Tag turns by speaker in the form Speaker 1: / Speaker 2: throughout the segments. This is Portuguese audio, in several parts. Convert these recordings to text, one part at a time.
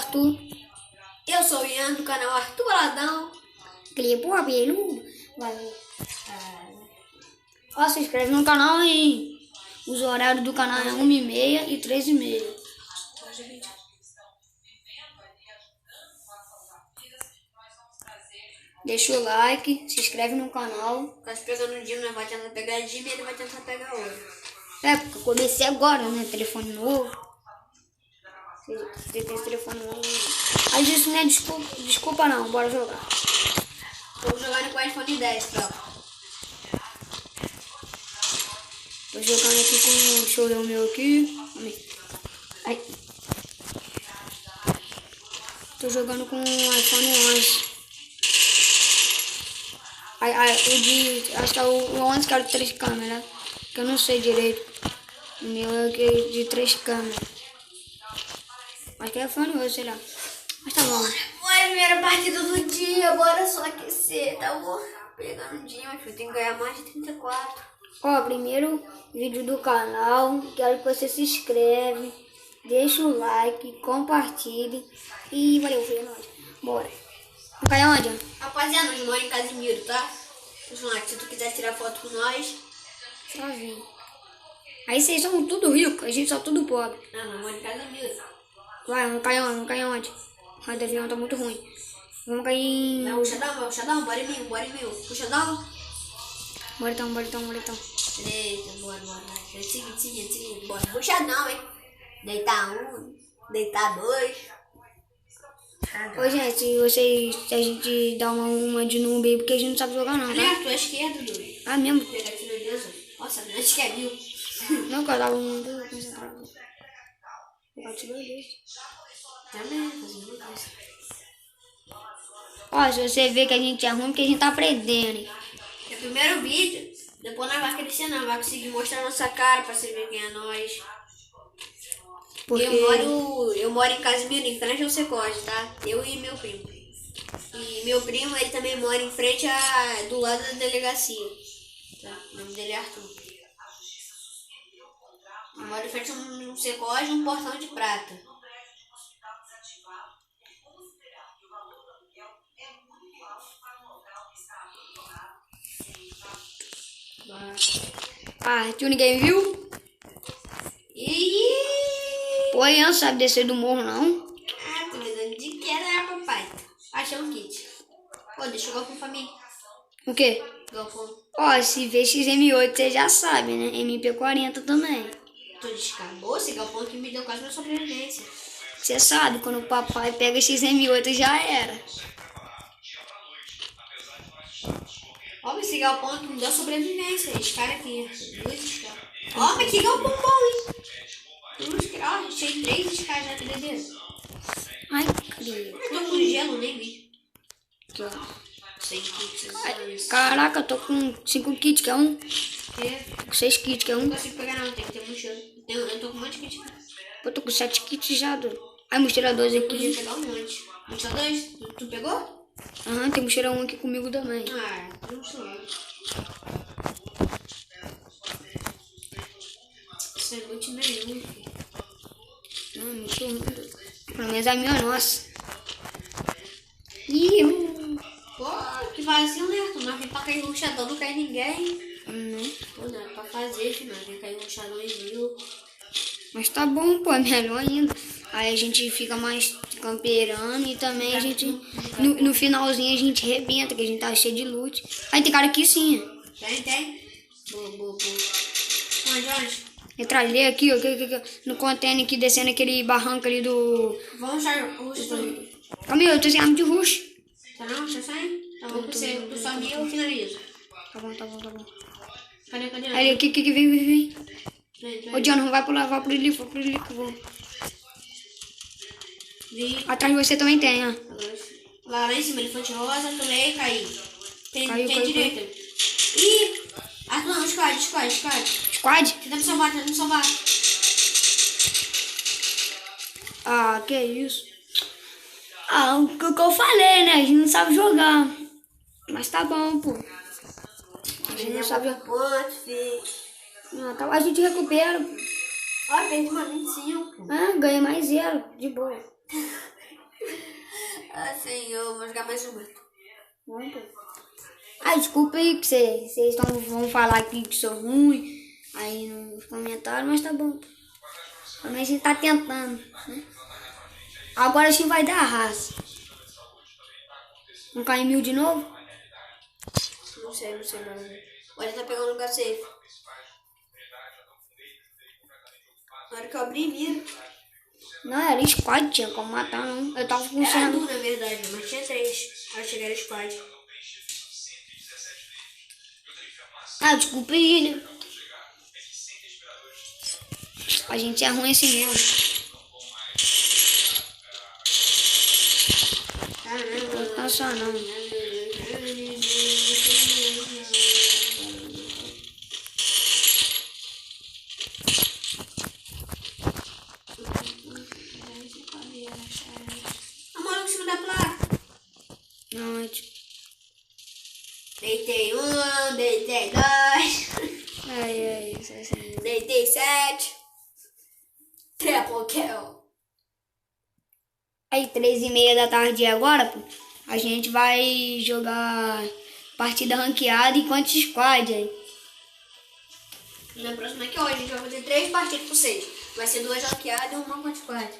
Speaker 1: Arthur.
Speaker 2: Eu sou o Ian do canal Arthur Baladão.
Speaker 1: Clipe peludo. Ó, se inscreve no canal aí. Os horários do canal é 1h30 e 3h30. Deixa o like, se inscreve no canal.
Speaker 2: Tá se pegando um dia, nós vai tentar pegar Jimmy e ele vai tentar pegar outro.
Speaker 1: É, porque eu comecei agora, né? Telefone novo. Você tem esse telefone novo. Mas isso não é desculpa não, bora jogar.
Speaker 2: Vamos jogar com o iPhone 10, tropa.
Speaker 1: Tô jogando aqui com o chorão meu aqui. Ai. Tô jogando com o iPhone 11. Acho que é o 11 que é o de 3 câmeras. Que eu não sei direito. O meu é de 3 câmeras. Acho que é iPhone 11, sei lá. Mas tá bom.
Speaker 2: Foi a primeira partida do dia, bora só aquecer, tá bom? Pegando o dia, mas eu tenho que ganhar mais de 34.
Speaker 1: Ó, primeiro vídeo do canal. Quero que você se inscreve, deixa o like, compartilhe. E valeu, foi nóis. Bora. Vamos cair onde?
Speaker 2: Rapaziada, nós moramos em Casimiro, tá? Se tu quiser tirar foto com nós,
Speaker 1: sozinho. Aí vocês são tudo ricos, a gente só tudo pobre.
Speaker 2: Não, nós moramos em Casimiro.
Speaker 1: Vai, vamos cair onde? Vamos cair onde? A do avião tá muito ruim. Vamos cair em...
Speaker 2: Não, puxadão, bora em mil. Puxadão.
Speaker 1: Bora então.
Speaker 2: Eita, bora. Seguinte, bora. Puxadão, hein? Deitar um, deitar dois.
Speaker 1: Ô, gente, se a gente dá uma de noob aí, porque a gente não sabe jogar não, tá?
Speaker 2: Ali, tua esquerda, Dudu.
Speaker 1: Ah, mesmo?
Speaker 2: Vou pegar aqui no Deus. Nossa, acho que é mil.
Speaker 1: Não, cara, tava muito concentrado. Eu bati dois vezes.
Speaker 2: Também, fazendo isso.
Speaker 1: Ó, se você vê que a gente é ruim, porque a gente tá aprendendo.
Speaker 2: É o primeiro vídeo, depois nós vai crescer, não vai conseguir mostrar nossa cara pra você ver quem é nós.
Speaker 1: Porque...
Speaker 2: Eu moro em Casimiro, em frente ao Secode, tá? Eu e meu primo. E meu primo, ele também mora em frente do lado da delegacia. Tá? O nome dele é Arthur. Eu moro em frente a um Secode e um portão de prata.
Speaker 1: Ah, tio, ninguém viu? Pô, aí não sabe descer do morro, não?
Speaker 2: Ah, tô me dando de queda, papai. Achei um kit. Pô, deixa eu jogar com família.
Speaker 1: O quê?
Speaker 2: Galpão.
Speaker 1: Ó, se vê XM8, você já sabe, né? MP40 também.
Speaker 2: Tu descabou esse galpão que me deu quase minha sobrevivência.
Speaker 1: Você sabe, quando o papai pega XM8 já era.
Speaker 2: Ó, esse galpão que me deu sobrevivência. Esse cara aqui. Dois escadas. Ó, mas que galpão bom, hein? Ó, achei 3 escadas já aqui dentro.
Speaker 1: Ai, cadê?
Speaker 2: Eu tô com gelo, nem vi.
Speaker 1: Aqui, ó.
Speaker 2: Sem kits.
Speaker 1: Caraca, eu tô com 5 kits, quer um?
Speaker 2: Quê?
Speaker 1: Tô com 6 kits, quer um?
Speaker 2: Não consigo pegar não, tem que ter mochila. Eu tô com um monte de kit.
Speaker 1: Eu tô com 7 kits já, doido. Ai, mochila 2
Speaker 2: Eu podia
Speaker 1: aqui.
Speaker 2: pegar um monte. Mochila 2? Tu pegou?
Speaker 1: Aham, tem mochila 1 aqui comigo também.
Speaker 2: Ah, não sei. Isso é muito nenhum, filho.
Speaker 1: Não, muito ruim. Pelo menos a minha é nossa. Ih,
Speaker 2: Pô, que vazio, né? Tu não vem pra cair ruxadão, não cai ninguém. Pô, não é pra fazer, filho. Não vem cair ruxadão em mil.
Speaker 1: mas tá bom, pô, é melhor ainda. Aí a gente fica mais camperando e também a gente, no finalzinho a gente rebenta, que a gente tá cheio de loot. Aí tem cara aqui sim.
Speaker 2: Tem. Boa. Onde?
Speaker 1: Entralhei aqui, ó, no container aqui, descendo aquele barranco ali do...
Speaker 2: Vamos usar o rush.
Speaker 1: Calma aí, eu tô sem arma de rush.
Speaker 2: Tá não? Tá saindo? Então vou você. Tu só me eu finalizo.
Speaker 1: Tá bom.
Speaker 2: Cadê?
Speaker 1: Aí aqui, vem.
Speaker 2: Vem.
Speaker 1: Ô, John, vai pro ali que eu vou.
Speaker 2: Vi.
Speaker 1: Atrás de você também tem, ó.
Speaker 2: Lá em cima, ele foi de rosa, tomei e caí. Tem direita. Ih! Ah, não, squad.
Speaker 1: Squad?
Speaker 2: Tenta me salvar.
Speaker 1: Ah, que isso? Ah, o que eu falei, né? A gente não sabe jogar. Mas tá bom, pô. A gente não sabe jogar.
Speaker 2: Ponto, filho.
Speaker 1: Ah, tá, a gente recupera.
Speaker 2: Ó, perdi uma 25.
Speaker 1: Ah, ganhei mais 0. De boa.
Speaker 2: sim, eu vou jogar mais uma.
Speaker 1: Muito. Ah, desculpa aí que vocês vão falar aqui que sou ruim aí nos comentários, mas tá bom. Também a gente tá tentando, né? Agora a gente vai dar a raça. Vamos cair em 1000 de novo?
Speaker 2: Não sei, mano. Olha, tá pegando um lugar safe. Na hora que eu abri, mira.
Speaker 1: Não, era squad, tinha como matar, não. Eu tava com
Speaker 2: Era na verdade, mas tinha 3. Pra chegar a squad.
Speaker 1: Ah, desculpa aí, né? A gente é ruim assim mesmo. Não passa não.
Speaker 2: A maluco em cima da placa.
Speaker 1: Não,
Speaker 2: Deitei 1, deitei 2.
Speaker 1: ai, isso é assim.
Speaker 2: Deitei 7. Triple kill.
Speaker 1: Aí, 3h30 da tarde agora, pô, a gente vai jogar partida ranqueada e quantos squad aí.
Speaker 2: Na próxima aqui, ó, a gente vai fazer 3 partidas por 6. Vai ser 2 ranqueadas e 1 com squad.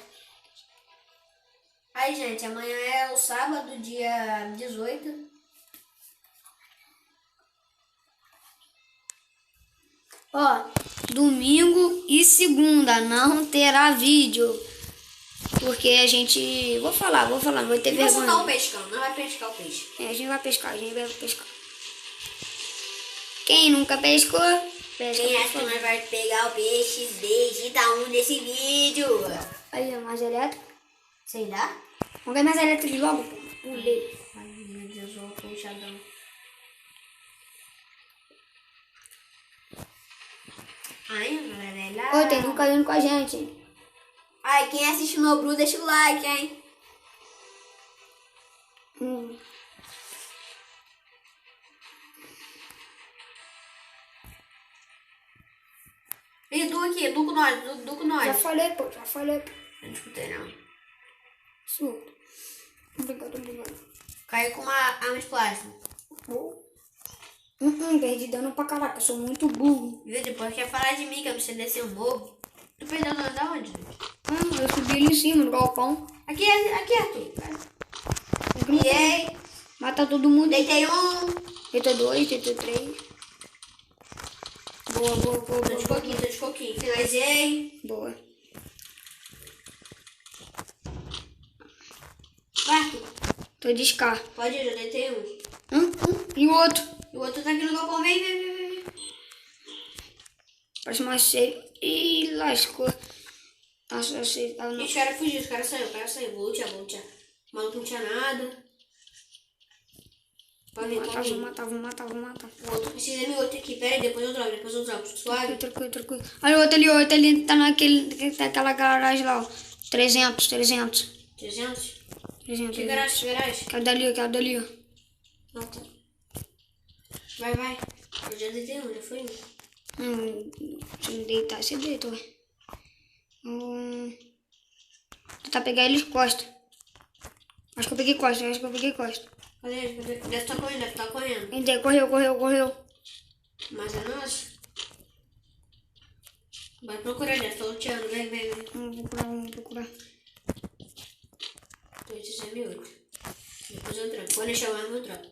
Speaker 2: Aí, gente, amanhã é o sábado, dia 18.
Speaker 1: Ó, domingo e segunda não terá vídeo. Porque a gente... Vou falar, não vou ter
Speaker 2: Não vai soltar
Speaker 1: vergonha.
Speaker 2: o peixe, não. Não vai pescar o peixe.
Speaker 1: É, a gente vai pescar. Quem nunca pescou, pesca.
Speaker 2: Quem acha que nós vai pegar o peixe, digita 1 nesse vídeo.
Speaker 1: Aí, ó, mais elétrico.
Speaker 2: Sei lá.
Speaker 1: Vamos ganhar mais elétrico logo, pô. Pulei.
Speaker 2: Ai, meu Deus, eu tô fechadão. Ai, galera.
Speaker 1: Ô, tem um caindo com a gente.
Speaker 2: Ai, quem assiste no Bru, deixa o like, hein? E Du aqui, Du com nós,
Speaker 1: Já falei, pô.
Speaker 2: Não escutei, não.
Speaker 1: Surto. Obrigado.
Speaker 2: Caiu com uma arma de plástico.
Speaker 1: Perdi dano pra caraca, eu sou muito burro.
Speaker 2: Viu? Depois quer falar de mim, que eu não sei descer o morro. Tu perdeu dano da onde?
Speaker 1: Eu subi ali em cima, no galpão.
Speaker 2: Aqui, Arthur. Peguei.
Speaker 1: Mata todo mundo.
Speaker 2: Deitei 1.
Speaker 1: Deitou 2, deitou 3. Boa.
Speaker 2: Tô de coquinho. Finalizei.
Speaker 1: Boa.
Speaker 2: Vai, Arthur.
Speaker 1: Tô de scar.
Speaker 2: Pode ir, já deitei 1.
Speaker 1: E o outro?
Speaker 2: E o outro tá aqui no galpão. Vem.
Speaker 1: Parece uma série. Ih, lascou. Nossa, eu sei.
Speaker 2: Ih, os caras fugiram, os caras saíram. Vou lutear. O maluco não tinha nada. Pode vir.
Speaker 1: Vou matar.
Speaker 2: O outro precisa de mim, outro aqui. Pera aí, depois eu drogo. Suave.
Speaker 1: Tranquilo. Olha o outro ali, tá naquela garagem lá, ó. 300.
Speaker 2: 300?
Speaker 1: 300.
Speaker 2: Que garagem?
Speaker 1: Quero dali, ó.
Speaker 2: Ah, tá. Vai. Eu já deitei 1, já foi 1.
Speaker 1: Se não deitar, você deita, ué. Tentar pegar eles costa. Acho que eu peguei costa.
Speaker 2: Cadê ele? Deve estar correndo.
Speaker 1: Entrei, correu.
Speaker 2: Mas é nosso. Vai procurar, deve estar luteando. Vem.
Speaker 1: Vamos procurar.
Speaker 2: 268. Depois eu troco. Quando eu chamar, eu troco.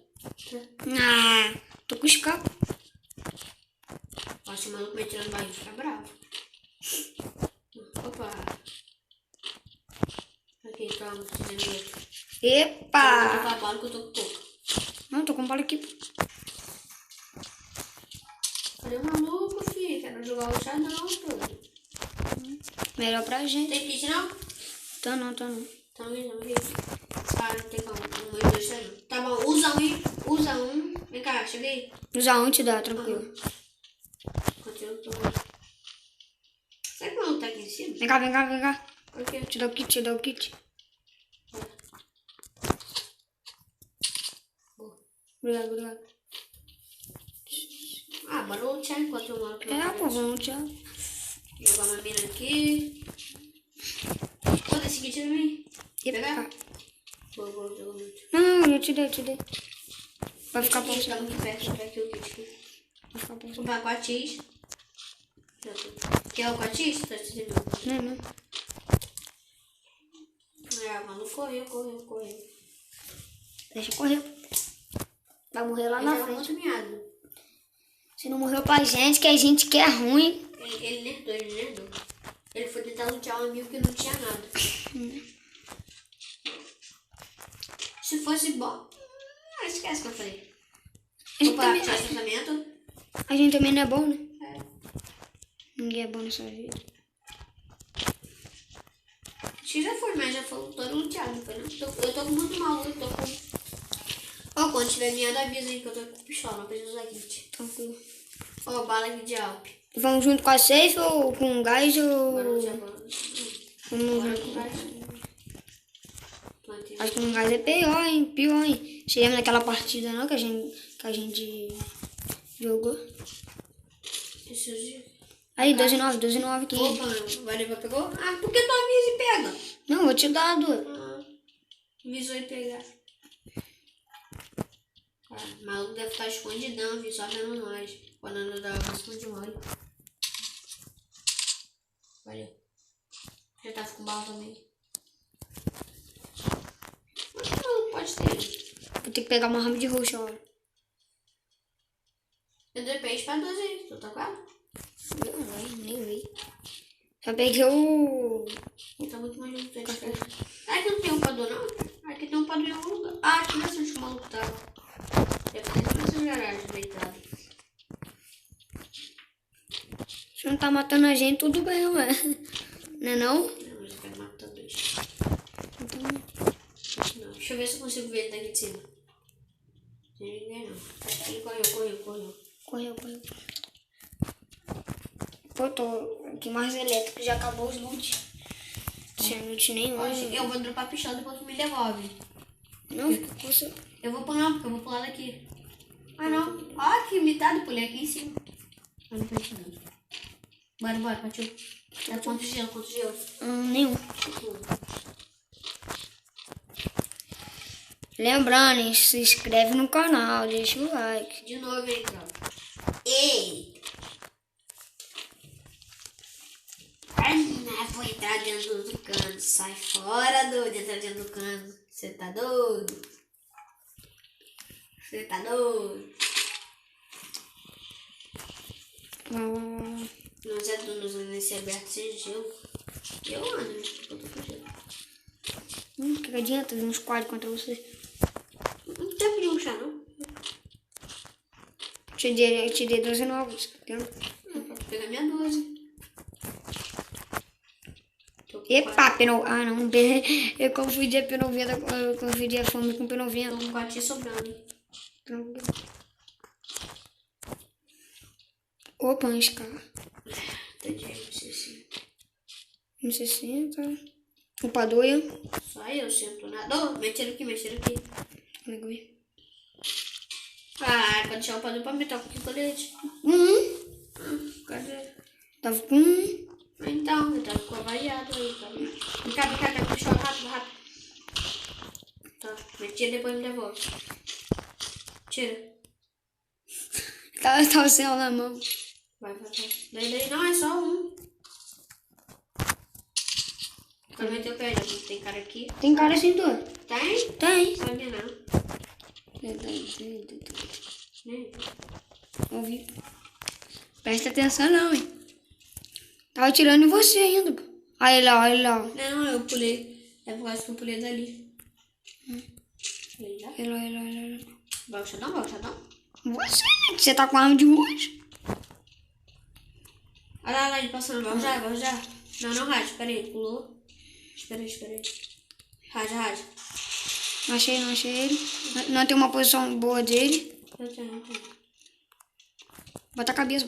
Speaker 1: Tô com escape.
Speaker 2: Nossa, o maluco me tirando barriga, fica bravo. Opa. Aqui, toma, 268.
Speaker 1: Epa!
Speaker 2: Eu tô com a bala que eu tô com pouco.
Speaker 1: Não, tô com bala aqui.
Speaker 2: Cadê o maluco, filho? Quero jogar o chá não, todo.
Speaker 1: Melhor pra gente.
Speaker 2: Tem kit não?
Speaker 1: Tô não.
Speaker 2: Então, não tem como. Um, dois, três. Tá bom, usa um. Vem cá, cheguei.
Speaker 1: Usar um te dá, tranquilo.
Speaker 2: Continua tomando. Será que o maluco tá aqui em cima?
Speaker 1: Vem cá.
Speaker 2: Por quê?
Speaker 1: Te dá o kit. Obrigado.
Speaker 2: Ah, bora lutear enquanto eu moro aqui.
Speaker 1: Pô, vamos lutear.
Speaker 2: Jogar uma mina aqui. Quando esse kit é mim?
Speaker 1: Epa.
Speaker 2: Vou.
Speaker 1: Não, eu te dei. Vai ficar
Speaker 2: Aqui, tá
Speaker 1: pausado.
Speaker 2: muito perto, aqui o kit.
Speaker 1: Vai ficar pausado.
Speaker 2: Comprar 4 X. Quer o 4 X? Tá entendendo?
Speaker 1: Não.
Speaker 2: Mano, correu.
Speaker 1: Deixa correr. Vai morrer lá
Speaker 2: Ele
Speaker 1: na
Speaker 2: tava
Speaker 1: frente.
Speaker 2: muito miado.
Speaker 1: Se não morreu pra gente, que a gente que é ruim.
Speaker 2: Ele nerdou. Ele foi tentar lutear um amigo que não tinha nada. Se fosse bom... esquece que eu falei. Opa, estacionamento.
Speaker 1: A gente também não é bom, né?
Speaker 2: É.
Speaker 1: Ninguém é bom nessa vida.
Speaker 2: Acho que já foi, mas já foi todo luteado, não foi não? Eu tô muito mal, eu tô com... Ó, quando tiver miado, avisa aí que eu tô com pistola, não preciso usar kit.
Speaker 1: Tranquilo.
Speaker 2: Ó, bala aqui de Alp.
Speaker 1: Vamos junto com a safe ou com gás ou...
Speaker 2: Agora não tinha bala.
Speaker 1: Vamos
Speaker 2: Agora
Speaker 1: junto
Speaker 2: com
Speaker 1: com
Speaker 2: gás.
Speaker 1: Acho que com gás é pior, hein? Você lembra daquela partida não que a gente jogou?
Speaker 2: Esses dias.
Speaker 1: Aí, 12-9 aqui.
Speaker 2: Opa, o Variva pegou? Ah, por que tu avisa e pega?
Speaker 1: Não, vou te dar, Du.
Speaker 2: Avisou e pegar. O maluco deve estar escondidão, viu? Só vendo nós. Quando não dá uma de molho. Valeu. Já tá com bala também. Mas não, pode ter.
Speaker 1: Vou ter que pegar uma rama de roxo agora.
Speaker 2: Eu dei peixe pra 12 aí. Tu tá claro?
Speaker 1: Nem vi. Já peguei o...
Speaker 2: Tá muito mais junto. Aqui não tem um padrão, não? Aqui tem um padrão em algum lugar. Ah, aqui nessa onde o maluco tava. Deve ter nessa garagem deitado.
Speaker 1: Se não tá matando a gente, tudo bem, ué. Não é não?
Speaker 2: Não, mas eu quero matar dois.
Speaker 1: Então,
Speaker 2: Não. Deixa eu ver se eu consigo ver ele daqui de cima. Não tem ninguém, não. Ele correu.
Speaker 1: correu. Pô, tô aqui mais elétrico, já acabou os loot. Sem loot nenhum.
Speaker 2: Eu vou dropar a pistola e depois tu me devolve.
Speaker 1: Não, você...
Speaker 2: Eu vou pular, porque eu vou pular daqui. Ah, não. Ó, que imitado, pulei aqui em cima. Eu não tô ensinando. Bora, partiu. Dá quantos gelo?
Speaker 1: Nenhum. Lembrando, se inscreve no canal, deixa o like.
Speaker 2: De novo, hein, então. Ei! Vou entrar dentro do cano. Sai fora, doido. Entra dentro do cano. Você tá doido? Nós é donos nesse aberto sem gelo. Eu ando, né? Eu tô com gelo.
Speaker 1: Que adianta ver uns quadros contra você.
Speaker 2: Não tem pra puxar, não.
Speaker 1: Te dei 12 novos. Entendeu?
Speaker 2: Vou pegar minha 12.
Speaker 1: Epa, penal... Ah, não. Eu confundi a penoventa. Eu confundi a fome com penoventa.
Speaker 2: Tô com 4 sobrando.
Speaker 1: Tranquilo. Opa, um Scar.
Speaker 2: Entendi, M60.
Speaker 1: 1,60. O Padoia.
Speaker 2: Só eu sinto nada. Oh, me atira aqui.
Speaker 1: Legal.
Speaker 2: Ah, pode deixar o padrão pra meter com o colete. Cadê?
Speaker 1: Tava com...
Speaker 2: Então, eu tava com a variada aí, tá vendo? Cá, puxou rápido. Tá, me tira depois me devolve. Tira.
Speaker 1: Tava sem ela na mão.
Speaker 2: Vai. Daí não, é só um. Também teu pé, tem cara aqui.
Speaker 1: Tem cara assim, Tu?
Speaker 2: Tem?
Speaker 1: Tem.
Speaker 2: Sabia não. Nem.
Speaker 1: Ouvi. Presta atenção não, hein. Tava tirando em você ainda, pô. Olha lá.
Speaker 2: Não, eu pulei. É por causa que eu pulei dali. Pulei lá.
Speaker 1: Olha lá.
Speaker 2: Balchadão.
Speaker 1: Você, né? Que você tá com arma de roxo.
Speaker 2: Olha lá, ele passando. Vamos já. Não, Rádio, peraí, pulou. Espera aí. Rádio.
Speaker 1: Não achei ele. Não tem uma posição boa dele.
Speaker 2: Eu tenho.
Speaker 1: Bota a cabeça.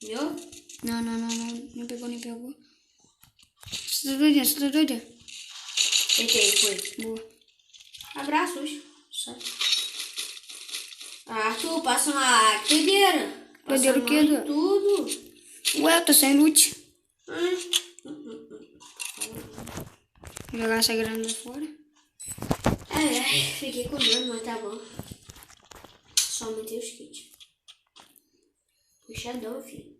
Speaker 2: Viu?
Speaker 1: Não. Nem pegou. Você tá doida?
Speaker 2: Peguei, foi.
Speaker 1: Boa.
Speaker 2: Abraços. Só. Arthur, passa uma doideira.
Speaker 1: Doideira o quê,
Speaker 2: Edu? Tudo.
Speaker 1: Ué, eu tô sem loot. Jogar essa grana fora.
Speaker 2: Fiquei com dor, mas tá bom. Só aumentei os kits. Puxadão, filho.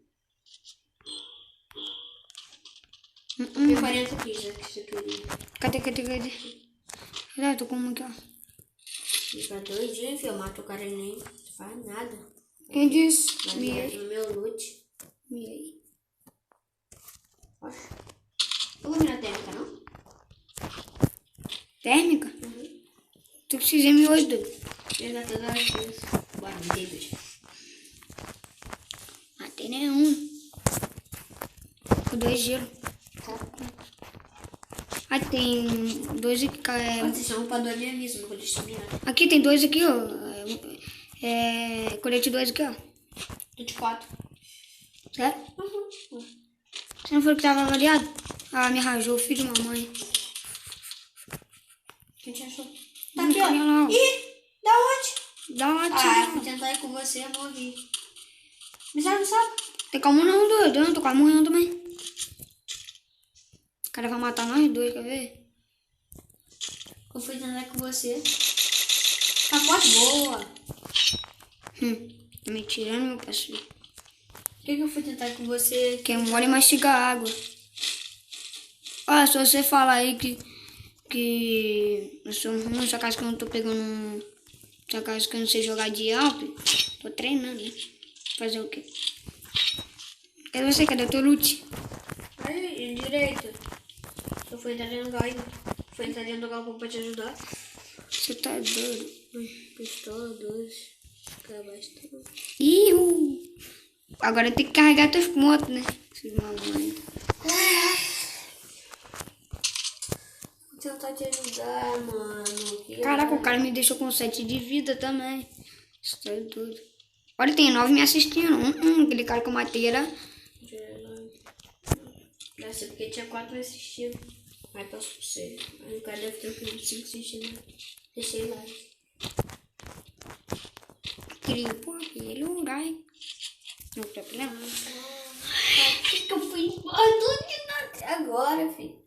Speaker 2: Tem 40 kits aqui, se você queria.
Speaker 1: Cadê? Cadê? Eu tô com um aqui, ó.
Speaker 2: E pra doidinho, filho, eu mato o cara e nem faz nada.
Speaker 1: Quem disse?
Speaker 2: No meu loot.
Speaker 1: Miei.
Speaker 2: Oxe. Eu vou virar térmica, não?
Speaker 1: Térmica? Tu precisa de M8, doido.
Speaker 2: Pegar todas as coisas. Bora, me tem dois.
Speaker 1: Matei nenhum. Com 2 gelo. Ah, tem 2 aqui.
Speaker 2: Quando vocês são upador, me avisa, não vou deixar mirar.
Speaker 1: Aqui tem 2 aqui, ó. Colete 2 aqui, ó.
Speaker 2: Tô de 4.
Speaker 1: Certo? Você não falou que tava variado? Ah, me rajou, filho de mamãe.
Speaker 2: Quem te achou? Tá
Speaker 1: Não,
Speaker 2: aqui, ó.
Speaker 1: não.
Speaker 2: Ih, da onde?
Speaker 1: Dá uma
Speaker 2: Eu
Speaker 1: tira.
Speaker 2: fui tentar ir com você, eu não vi. Me sabe, não sabe?
Speaker 1: Tem calma não, doido. Eu não tô quase morrendo também. O cara vai matar nós dois, quer ver?
Speaker 2: Eu fui tentar ir com você. Capote boa.
Speaker 1: Tá me tirando, meu parceiro.
Speaker 2: Por que eu fui tentar ir com você?
Speaker 1: Quem mora e mastiga água. Olha, se você falar aí que eu sou ruim, só caso que eu não tô pegando. Só caso que eu não sei jogar de Alp, tô treinando, né? Fazer o quê? Cadê você? Cadê o teu loot?
Speaker 2: Aí, direito. Eu fui entrar dentro do galho. Fui entrar dentro do galpão pra te ajudar.
Speaker 1: Você tá doido?
Speaker 2: Pistola, 12. Cara, bastante.
Speaker 1: Ihu! Agora tem que carregar teus pontos, né? Filho de mamãe.
Speaker 2: Vou tentar te ajudar, mano.
Speaker 1: Caraca, o cara me deixou com 7 de vida também. Isso tá doido. Olha, tem 9 me assistindo. Aquele cara que eu matei era...
Speaker 2: Deve ser porque tinha 4 me assistindo. Aí posso por ser. Aí o cara deve ter 5 assistindo. Deixei lá.
Speaker 1: Queria, pô, ele urai. Não tô problema.
Speaker 2: Por que eu fui embora até agora, filho?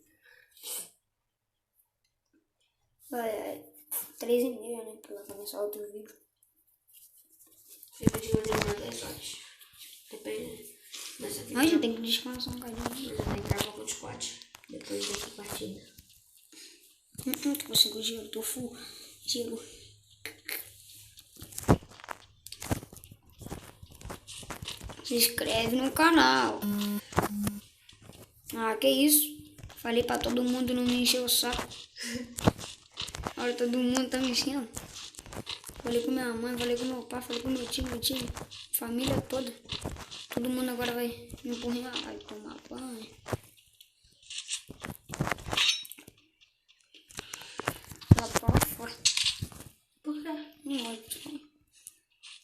Speaker 1: Ai, 3,5, né? Pra começar outro vídeo.
Speaker 2: Fica de olho em 10 horas. Depende. Mas eu tenho
Speaker 1: Ai, já tem que descansar um bocadinho.
Speaker 2: Mas eu tenho que gravar com o squad. Depois dessa partida.
Speaker 1: Tô com 5 gelo, tô full gelo. Se inscreve no canal. Ah, que isso? Falei pra todo mundo não me encher o saco. Agora todo mundo tá me enchendo. Falei com minha mãe, falei com meu pai, falei com meu tio, família toda. Todo mundo agora vai me empurrar, vai tomar banho. Lá pra fora.
Speaker 2: Por quê?
Speaker 1: Não,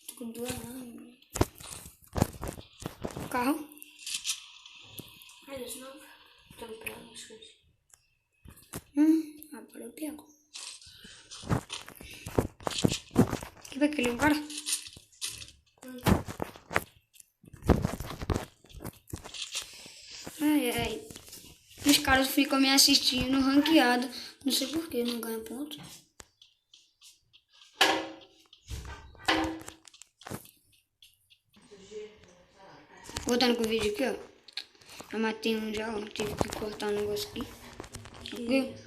Speaker 1: tô com duas mãos. Carro.
Speaker 2: Olha de novo. Tô me pegando as coisas.
Speaker 1: Agora eu pego. Que vai aquele agora? Ai. Os caras ficam me assistindo ranqueado. Não sei por que não ganha ponto. Voltando com o vídeo aqui, ó. Eu matei um já, ó. Tive que cortar um negócio aqui.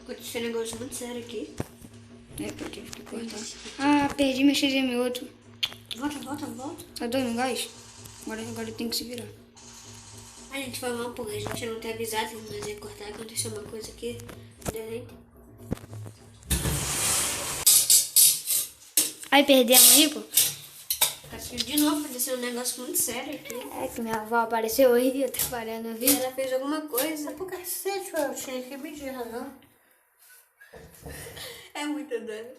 Speaker 2: Aconteceu um negócio muito sério aqui.
Speaker 1: É, que eu tive que cortar. Ah, perdi meu XM8.
Speaker 2: Volta.
Speaker 1: Tá doido no gás? Agora eu tenho que se virar.
Speaker 2: A gente foi mal porque a gente não tem avisado que nós ia cortar. Aconteceu uma coisa aqui. Dentro.
Speaker 1: Aí perdemos aí, pô.
Speaker 2: De novo aconteceu um negócio muito sério aqui.
Speaker 1: É que minha avó apareceu aí, eu trabalhando na vida.
Speaker 2: Ela fez alguma coisa.
Speaker 3: Por cacete, eu tinha que medir razão.
Speaker 2: É muito doido.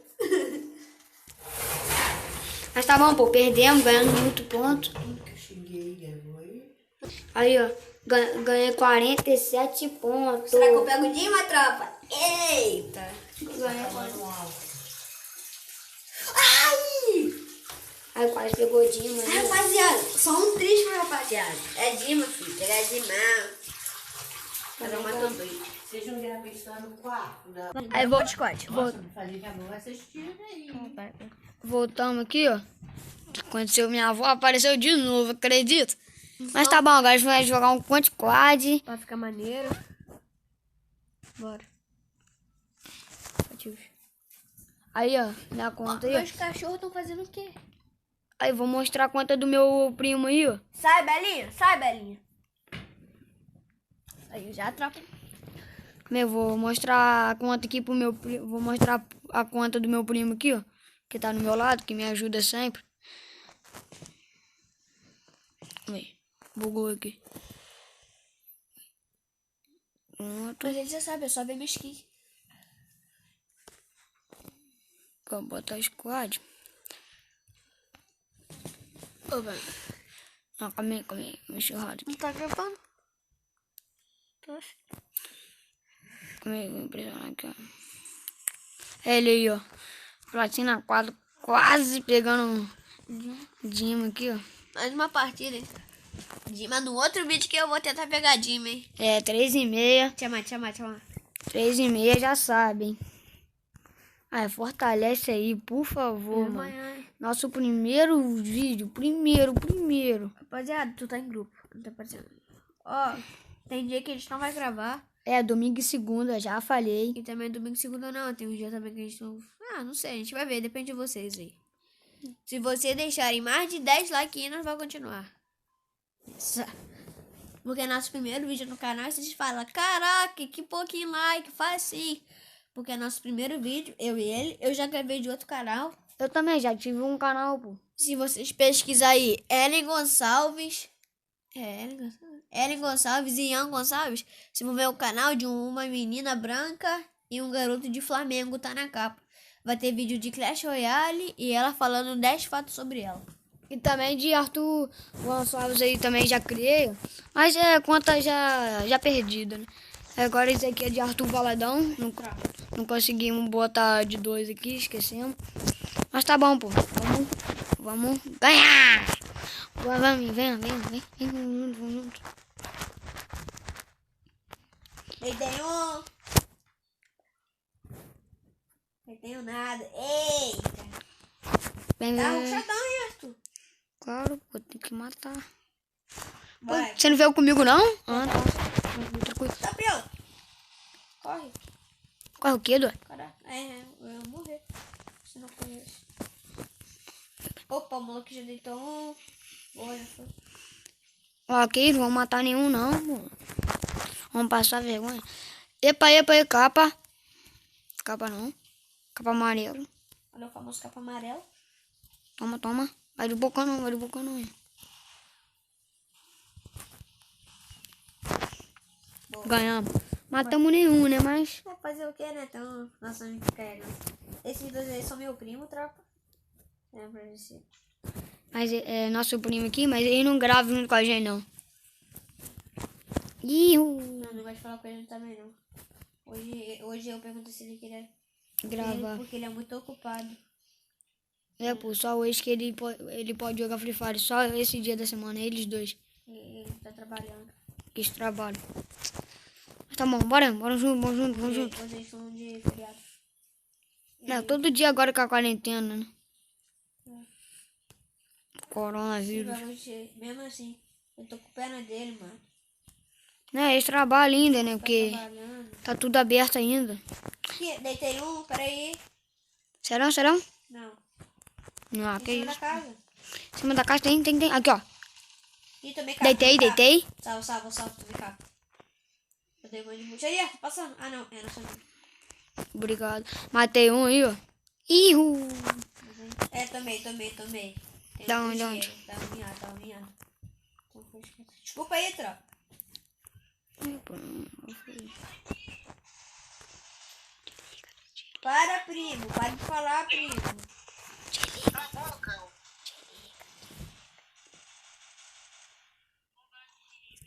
Speaker 1: Mas tá bom, pô, perdemos, ganhando muito ponto.
Speaker 3: Eu xinguei, gravou.
Speaker 1: Aí, ó, ganhei 47 pontos.
Speaker 2: Será que eu pego o Dima, tropa? Eita.
Speaker 1: Ganhei
Speaker 3: Manual.
Speaker 2: Ai!
Speaker 1: Aí quase pegou o Dima, né?
Speaker 2: Rapaziada, só um triste, rapaziada. É Dima, filho. Ele é Dima. Ela matou dois.
Speaker 3: Vocês não gravam isso lá no quarto? Não.
Speaker 1: Aí vou,
Speaker 2: Discord.
Speaker 3: Nossa, não falei que a mão assistindo aí.
Speaker 1: voltamos aqui, ó. Aconteceu, minha avó apareceu de novo, acredito. Mas tá bom, agora a gente vai jogar um Conte Quad.
Speaker 2: Vai ficar maneiro. Bora. Ativos.
Speaker 1: Aí, ó, na conta aí, ó.
Speaker 2: Meus cachorros estão fazendo o quê?
Speaker 1: Aí, vou mostrar a conta do meu primo aí, ó.
Speaker 2: Sai, Belinha. Sai, Belinha. Aí, já atrapa.
Speaker 1: Eu vou mostrar a conta aqui pro meu primo. Vou mostrar a conta do meu primo aqui, ó. Que tá no meu lado, que me ajuda sempre. Aí, bugou aqui. Pronto.
Speaker 2: Mas ele já sabe, é só ver meus keys.
Speaker 1: Vou botar squad. Opa. Não, calma aí. Mexeu errado aqui.
Speaker 2: Não tá gravando?
Speaker 1: Calma aí, vou impressionar aqui, ó. Ele aí, ó. Platina 4, quase pegando Dima aqui, ó.
Speaker 2: Mais uma partida, hein? Dima, no outro vídeo que eu vou tentar pegar Dima, hein?
Speaker 1: É, 3,5.
Speaker 2: Chama.
Speaker 1: 3,5 já sabe, hein? Ah, fortalece aí, por favor, mano.
Speaker 2: Amanhã.
Speaker 1: Nosso primeiro vídeo. Primeiro.
Speaker 2: Rapaziada, tu tá em grupo. Não tá aparecendo. Ó, tem dia que a gente não vai gravar.
Speaker 1: É, domingo e segunda, já falei.
Speaker 2: E também domingo e segunda não. Tem um dia também que a gente não... Ah, não sei. A gente vai ver. Depende de vocês aí. Se vocês deixarem mais de 10 likes, nós vamos continuar. Isso. Porque é nosso primeiro vídeo no canal. E vocês falam, caraca, que pouquinho like. Faz assim. Porque é nosso primeiro vídeo, eu e ele. Eu já gravei de outro canal.
Speaker 1: Eu também já tive um canal, pô.
Speaker 2: Se vocês pesquisarem aí, Ellen Gonçalves. Ellen Gonçalves e Ian Gonçalves. Vocês vão ver o canal de uma menina branca e um garoto de Flamengo, tá na capa. Vai ter vídeo de Clash Royale e ela falando 10 fatos sobre ela.
Speaker 1: E também de Arthur Gonçalves aí também já criei. Mas é conta já perdida, né? Agora isso aqui é de Arthur Valadão. Não conseguimos botar de 2 aqui, esquecemos. Mas tá bom, pô. Vamos ganhar! Vem junto.
Speaker 2: Não tenho nada. Eita.
Speaker 1: Vem.
Speaker 2: Tá ruxadão, hein, Arthur?
Speaker 1: Claro, pô, tem que matar. Pô,
Speaker 2: Vai.
Speaker 1: você não veio comigo, não? Ah, tá. Outra coisa.
Speaker 2: Gabriel. Corre.
Speaker 1: Corre o quê, Dô?
Speaker 2: Caraca. Eu ia morrer. Se não conheço. Opa, o moleque já deitou um. Boa, já foi.
Speaker 1: Ok, não vamos matar nenhum, não, pô. Vamos passar vergonha. Epa, capa. Capa não. Capa amarelo.
Speaker 2: Olha o famoso capa amarelo.
Speaker 1: Toma. Vai de boca não.
Speaker 2: Boa.
Speaker 1: Ganhamos. Matamos nenhum, né? Mas.
Speaker 2: Vai fazer o que, né? Então, nossa amiga carregando. Esses dois aí são meu primo, tropa. É pra você.
Speaker 1: Mas é nosso primo aqui, mas ele não grava junto com a gente, não. Ih,
Speaker 2: Não vai falar com ele também, não. Hoje eu pergunto se ele queria
Speaker 1: gravar.
Speaker 2: porque ele é muito ocupado.
Speaker 1: É, pô, só hoje que ele pode jogar Free Fire. Só esse dia da semana, eles dois.
Speaker 2: E ele tá trabalhando.
Speaker 1: Que esse trabalho. Mas tá bom, bora junto, vamos junto.
Speaker 2: Hoje eles estão de feriado.
Speaker 1: Não, todo dia agora com a quarentena, né? Coronavírus.
Speaker 2: Mesmo assim, eu tô com pena dele, mano.
Speaker 1: Né, eles trabalham ainda, né?
Speaker 2: Tá
Speaker 1: Porque
Speaker 2: trabalhando.
Speaker 1: tá tudo aberto ainda.
Speaker 2: Aqui, deitei um, peraí.
Speaker 1: Serão?
Speaker 2: Não.
Speaker 1: Não,
Speaker 2: Em
Speaker 1: que
Speaker 2: cima da
Speaker 1: isso.
Speaker 2: casa.
Speaker 1: Em cima da caixa tem. Aqui, ó.
Speaker 2: E também capa.
Speaker 1: Deitei.
Speaker 2: Salve, também capa. Eu dei uma de multi. Aí, tá passando. Ah, não. Não sou eu.
Speaker 1: Obrigado. Matei um aí, ó. Ihu!
Speaker 2: É, tomei. Tem
Speaker 1: Da
Speaker 2: um
Speaker 1: onde?
Speaker 2: cocheiro. Tá minhado. Desculpa aí, tropa. Para, primo. Para de falar, primo.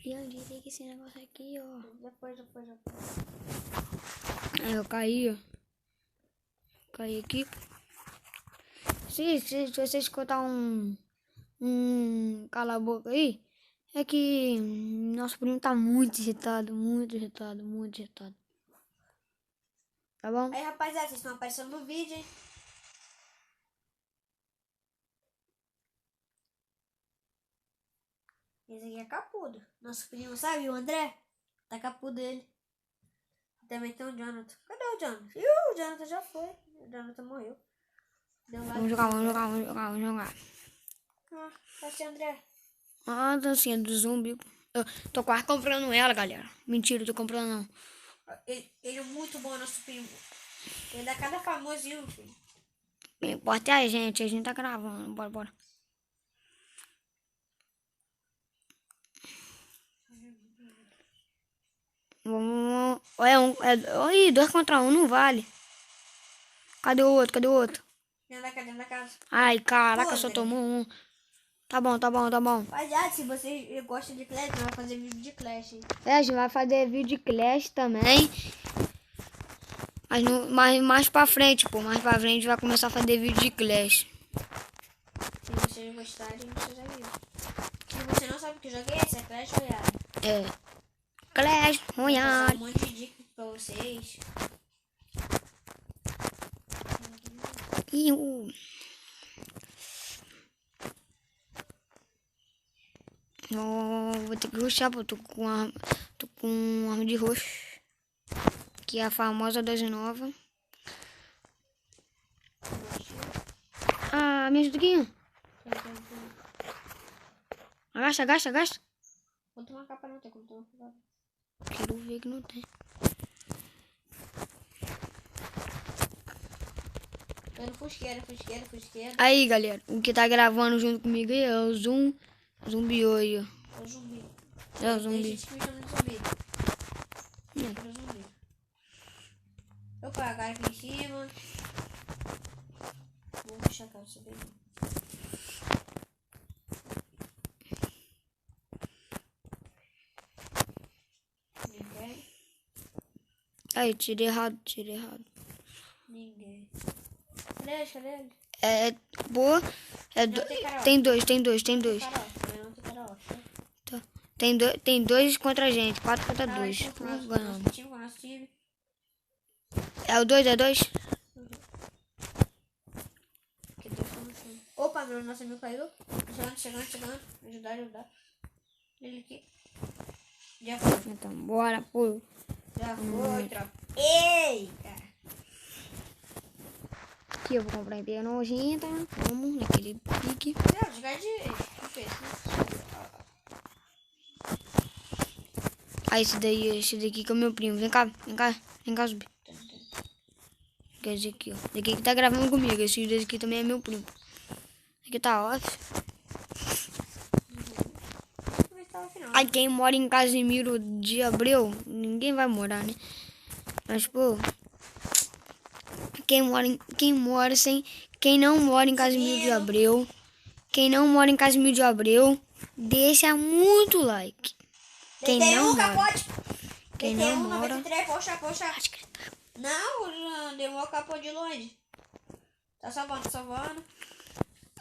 Speaker 1: E onde liga esse negócio aqui, ó.
Speaker 2: Depois.
Speaker 1: Aí eu caí, ó. Caí aqui. Se você escutar um cala a boca aí, é que nosso primo tá muito irritado. Tá bom?
Speaker 2: Aí, rapaziada, vocês estão aparecendo no vídeo, hein? Esse aqui é capudo. Nosso primo, sabe? O André. Tá capudo ele. Também tem o Jonathan. Cadê o Jonathan? O Jonathan já foi. O Jonathan morreu. Deu lá.
Speaker 1: Vamos jogar, vamos jogar, vamos jogar, vamos jogar.
Speaker 2: Ah, tá se André.
Speaker 1: Ah, a dancinha do zumbi. Eu tô quase comprando ela, galera. Mentira, eu tô comprando não.
Speaker 2: Ele é muito bom, nosso primo. Ele é cada famosinho, filho.
Speaker 1: O que importa é a gente tá gravando. Bora, bora. Vamos. Ih, 2 contra 1, não vale. Cadê o outro? Cadê o outro?
Speaker 2: Dentro da casa.
Speaker 1: Ai, caraca,
Speaker 2: Pô,
Speaker 1: só
Speaker 2: André.
Speaker 1: tomou um. Tá bom, tá bom, tá bom.
Speaker 2: Rapaziada, se você gosta de Clash, nós vamos fazer vídeo de Clash, hein?
Speaker 1: A gente vai fazer vídeo de Clash também. Mas mais pra frente, pô. Mais pra frente a gente vai começar a fazer vídeo de Clash.
Speaker 2: Se vocês gostarem, vocês já viram. Se você não sabe o que jogo é esse, é Clash Royale.
Speaker 1: É. Clash
Speaker 2: Vou
Speaker 1: Royale.
Speaker 2: passar um monte de dicas pra vocês.
Speaker 1: E o... Vou ter que rushar, pô. Tô com arma de roxo. Que é a famosa 12 nova. Ah, me ajuda aqui. Agacha, agacha, agacha.
Speaker 2: Vou tomar capa, não tem como tomar capa.
Speaker 1: Quero ver que não tem.
Speaker 2: Eu no fusqueiro.
Speaker 1: Aí, galera. O que tá gravando junto comigo aí é o Zumbi aí, ó.
Speaker 2: É o zumbi.
Speaker 1: É o zumbi.
Speaker 2: Tem gente que me chama de zumbi. É o zumbi. Eu pego a cara aqui em cima. Vou deixar a cara subir. Ninguém.
Speaker 1: Aí, tirei errado.
Speaker 2: Ninguém. Cadê ele?
Speaker 1: É, pô. Tem dois. Tá. Tem dois contra a gente. 4 contra 2. Ganhamos.
Speaker 2: Time.
Speaker 1: É o 2, é 2?
Speaker 2: Opa, meu nosso amigo caiu. Chegando. Ajudar. Ele aqui. Já foi.
Speaker 1: Então, bora, pô.
Speaker 2: Já foi, tropa. Eita!
Speaker 1: Aqui eu vou comprar inteira nojenta. Vamos naquele pique.
Speaker 2: Não, jogar de peso.
Speaker 1: Ah, esse daqui que é o meu primo. Vem cá, Zumbi. Quer dizer aqui, ó. Esse daqui que tá gravando comigo. Esse daqui também é meu primo. Esse aqui tá off. Aí quem mora em Casimiro de Abreu, ninguém vai morar, né? Mas, pô, quem não mora em Casimiro de Abreu, deixa muito like. Quem não mora. Quem não mora.
Speaker 2: 93, poxa. Não, deu uma capa de longe. Tá salvando. Tá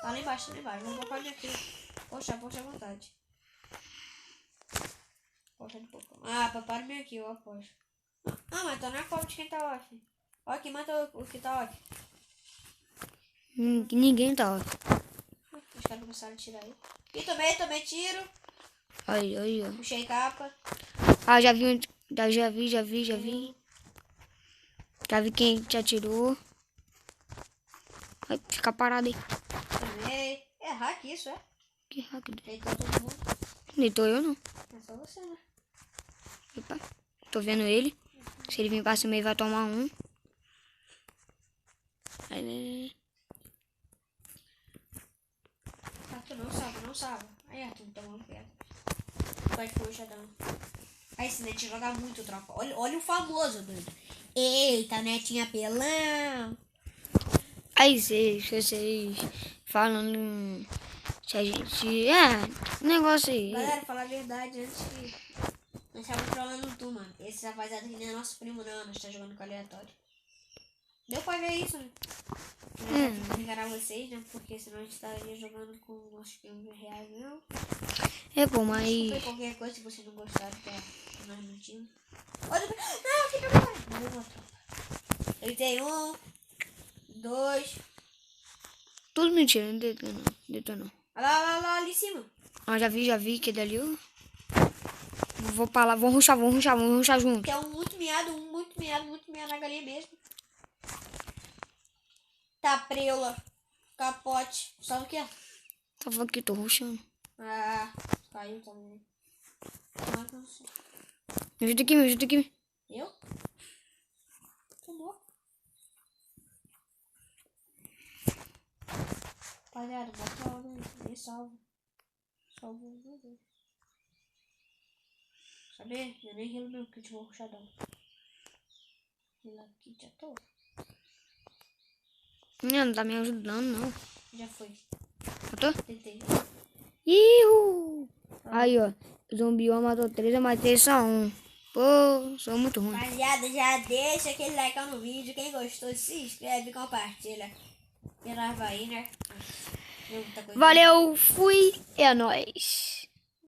Speaker 2: lá embaixo. Vamos colocar ele aqui. Poxa, à vontade. Poxa de pouco. Ah, papai meu aqui, eu aposto. Ah, mas tá na copa de quem tá off. Ó, quem mata o que tá off.
Speaker 1: Ninguém tá off.
Speaker 2: Os caras começaram a tirar aí. E tomei tiro.
Speaker 1: Aí, ó.
Speaker 2: Puxei capa.
Speaker 1: Ah, já vi. Já vi quem te atirou. Vai ficar parado aí.
Speaker 2: Tomei. É hack isso, é?
Speaker 1: Que rápido.
Speaker 2: Deitou todo mundo.
Speaker 1: Nem tô eu, não.
Speaker 2: É só você, né?
Speaker 1: Opa. Tô vendo ele. Se ele vir pra cima, ele vai tomar um. Aí.
Speaker 2: Arthur, não salva. Aí, Arthur, tomando perto. Vai puxadão. Aí, esse Netinho joga muito, tropa. Olha o famoso, doido. Eita, Netinho apelão.
Speaker 1: Aí vocês falando se a gente... negócio aí.
Speaker 2: Galera, falar a verdade antes que... Nós estamos trolando tu, mano. Esse rapaziada aqui não é nosso primo, não. Nós tá jogando com aleatório. Deu pra ver isso, né? Não vou enganar vocês, né? Porque senão a gente estaria jogando com nossos primos reais, não.
Speaker 1: Pô, mas...
Speaker 2: Desculpa qualquer coisa se vocês não gostaram, tá? Nós mentimos. Olha... Não, fica bem. Boa, tropa. Deitei 1, 2.
Speaker 1: Tudo mentira, não deitou não.
Speaker 2: Olha lá, ali em cima.
Speaker 1: Ah, já vi que é dali, ó. Vou pra lá, vamos rushar junto.
Speaker 2: Tem um muito miado na galinha mesmo. Tá, preula. Capote. Sabe o que é?
Speaker 1: Tava aqui, tô rushando.
Speaker 2: Ah, caiu também. Ah, não sei.
Speaker 1: Me ajuda aqui.
Speaker 2: Eu? Tô louco. Rapaziada, bota logo aí. Salve. Salve o jogo. Sabe? Eu nem rilo meu que eu vou ruxadão. Rilo aqui já tô.
Speaker 1: Não tá me ajudando, não.
Speaker 2: Já foi.
Speaker 1: Eu tô?
Speaker 2: Tentei.
Speaker 1: Iu! Aí, ó. O zombião matou 3, eu matei só 1. Pô, sou muito ruim.
Speaker 2: Rapaziada, já deixa aquele like no vídeo. Quem gostou, se inscreve e compartilha. E nós vai aí, né? Muita coisa.
Speaker 1: Valeu, fui, é nóis.